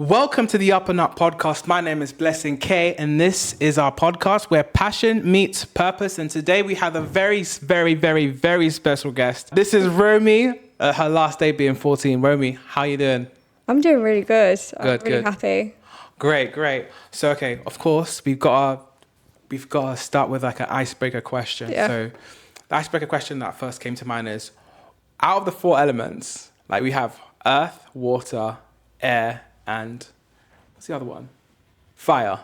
Welcome to the Up and Up podcast. My name is Blessing K, and this is our podcast where passion meets purpose. And today we have a very special guest. This is Romy, her last day being 14. Romy, how you doing? I'm doing really good. I'm really happy. Great. So, okay, of course, we've got to start with like an icebreaker question. Yeah. So the icebreaker question that first came to mind is, out of the four elements, like we have earth, water, air, and what's the other one? Fire.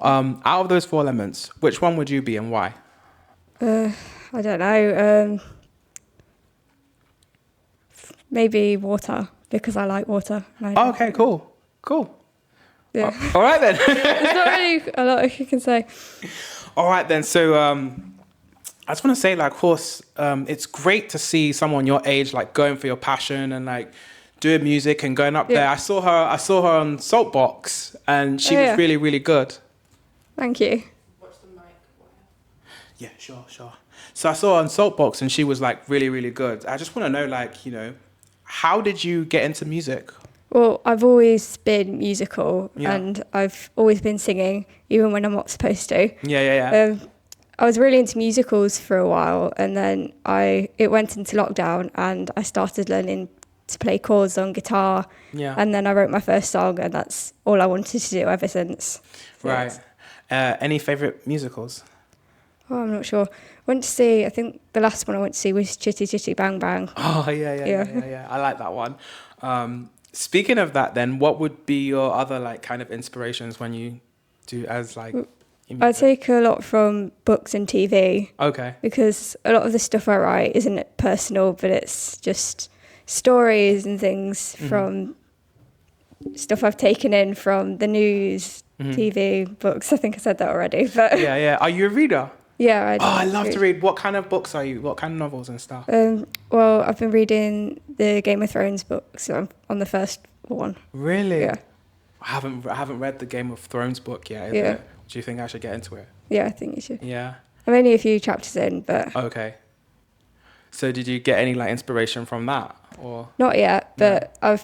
Out of those four elements, which one would you be and why? I don't know. Maybe water, because I like water. Oh, okay, cool. Yeah. All right then. There's not really a lot you can say. All right then. So I just want to say, like, of course, it's great to see someone your age like going for your passion and like doing music and going up there. I saw her on Saltbox, and she was really good. Thank you. Watch the mic. Yeah, sure. So I saw her on Saltbox, and she was like really good. I just want to know, like, you know, how did you get into music? Well, I've always been musical, and I've always been singing, even when I'm not supposed to. Yeah. I was really into musicals for a while, and then it went into lockdown, and I started learning to play chords on guitar. Yeah. And then I wrote my first song, and that's all I wanted to do ever since. So Right. Any favourite musicals? Oh, I'm not sure. I think the last one I went to see was Chitty Chitty Bang Bang. Oh, yeah. I like that one. Speaking of that then, what would be your other like kind of inspirations when you do as like... I take a lot from books and TV. Okay. Because a lot of the stuff I write isn't personal, but it's just stories and things from stuff I've taken in from the news, TV, books. I think I said that already. But Yeah. Are you a reader? Yeah, I do. I love to read. What kind of books are you? What kind of novels and stuff? Well, I've been reading the Game of Thrones books. So I'm on the first one. Really? Yeah. I haven't read the Game of Thrones book yet. Do you think I should get into it? Yeah, I think you should. Yeah. I'm only a few chapters in, but... Okay. So did you get any like inspiration from that, or? Not yet, but I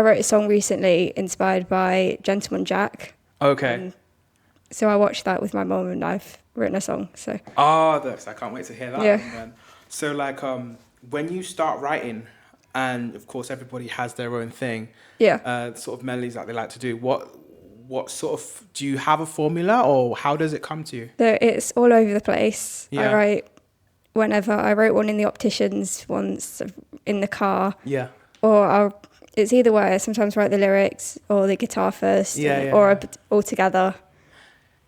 wrote a song recently inspired by Gentleman Jack. Okay. So I watched that with my mum, and I've written a song. So. Oh, I can't wait to hear that. Yeah. Then. So like when you start writing, and of course everybody has their own thing. Yeah. Sort of melodies that they like to do. What sort of, do you have a formula, or how does it come to you? So it's all over the place. Yeah. I write whenever. I wrote one in the opticians once, in the car. Yeah. Or it's either way. I sometimes write the lyrics or the guitar first. Or all together.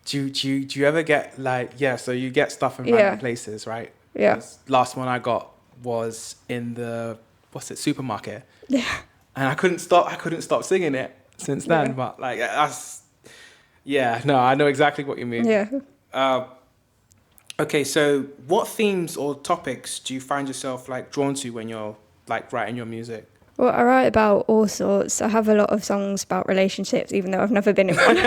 Do you ever get like, so you get stuff in random places, right? Yeah. Last one I got was in the, supermarket. Yeah. And I couldn't stop singing it since then. But like, I know exactly what you mean. Yeah. Okay, so what themes or topics do you find yourself like drawn to when you're like writing your music? Well, I write about all sorts. I have a lot of songs about relationships, even though I've never been in one.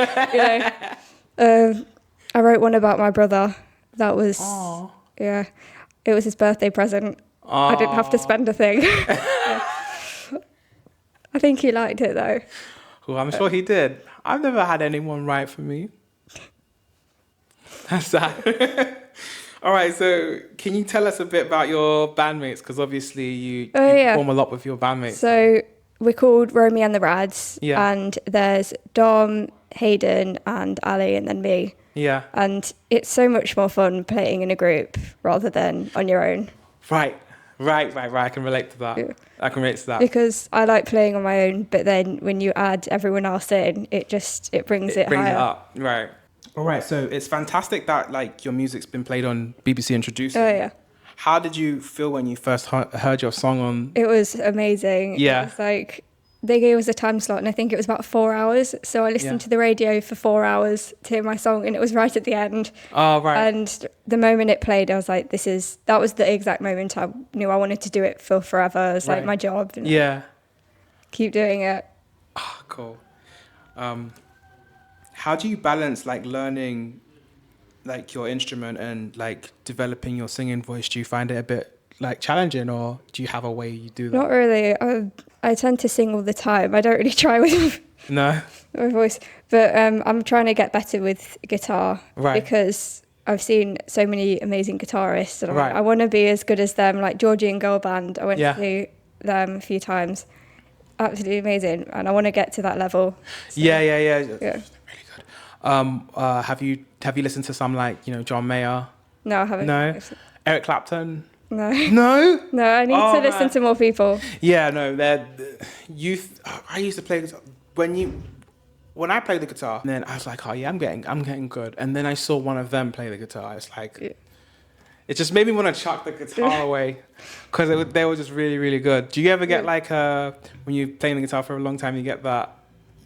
I wrote one about my brother. That was, it was his birthday present. I didn't have to spend a thing. I think he liked it though. Well, I'm sure he did. I've never had anyone write for me. That's sad. All right, so can you tell us a bit about your bandmates? Because obviously you perform a lot with your bandmates. So we're called Romy and the Rads. Yeah. And there's Dom, Hayden and Ali, and then me. Yeah. And it's so much more fun playing in a group rather than on your own. Right. I can relate to that. Yeah. I can relate to that. Because I like playing on my own, but then when you add everyone else in, it brings it higher. Brings it up. Right. All right. So it's fantastic that like your music's been played on BBC Introducing. Oh, yeah. How did you feel when you first heard your song on? It was amazing. Yeah. It was like, they gave us a time slot, and I think it was about 4 hours. So I listened to the radio for 4 hours to hear my song, and it was right at the end. Oh, right. And the moment it played, I was like, that was the exact moment I knew I wanted to do it for forever. It was like my job. And keep doing it. Oh, cool. How do you balance like learning like your instrument and like developing your singing voice? Do you find it a bit like challenging, or do you have a way you do that? Not really. I tend to sing all the time. I don't really try with No. My voice. But I'm trying to get better with guitar because I've seen so many amazing guitarists, and I'm like, I want to be as good as them. Like Georgie and Girl Band, I went to see them a few times. Absolutely amazing, and I want to get to that level. So, Yeah. yeah. Really good. Have you listened to some, like, you know, John Mayer? No, I haven't. No. Eric Clapton? No. No? No, I need to listen to more people. Yeah, no, they're youth. I used to play guitar when I played the guitar. And then I was like, oh yeah, I'm getting good. And then I saw one of them play the guitar. It's like, it just made me want to chuck the guitar away because they were just really, really good. Do you ever get like when you're playing the guitar for a long time, you get that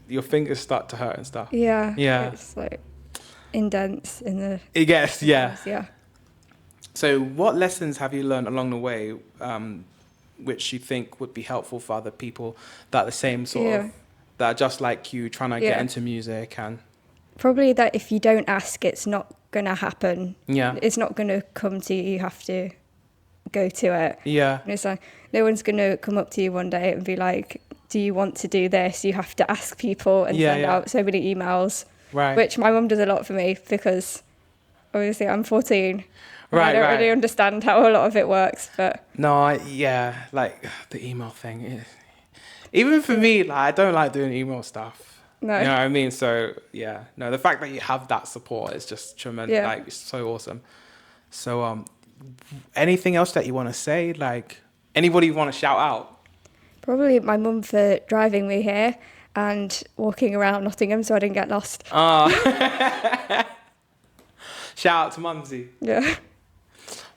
your fingers start to hurt and stuff? Yeah. Yeah. It's like indents in the. It gets Yeah. So what lessons have you learned along the way, which you think would be helpful for other people that are the same sort of, that are just like you, trying to get into music? And probably that if you don't ask, it's not going to happen. Yeah. It's not going to come to you. You have to go to it. Yeah. And it's like, no one's going to come up to you one day and be like, do you want to do this? You have to ask people and send out so many emails. Right. Which my mum does a lot for me because obviously I'm 14. Right, I don't really understand how a lot of it works, but no, like the email thing. Even for me, like, I don't like doing email stuff. No. You know what I mean? So the fact that you have that support is just tremendous. Yeah. Like, it's so awesome. So, anything else that you want to say? Like, anybody you want to shout out? probably my mum for driving me here and walking around Nottingham so I didn't get lost. Shout out to Mumsy. Yeah.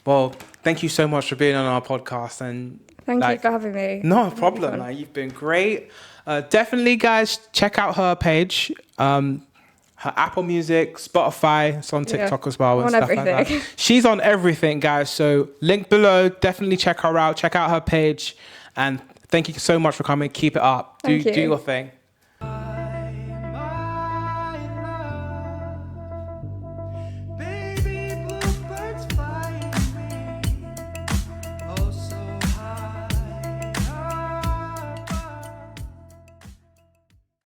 Well, thank you so much for being on our podcast, and Thank you for having me. No problem. Like, you've been great. Definitely, guys, check out her page. Her Apple Music, Spotify, it's on TikTok as well, and on stuff everything. like that. She's on everything, guys. So link below. Definitely check her out. Check out her page. And thank you so much for coming. Keep it up. Do your thing.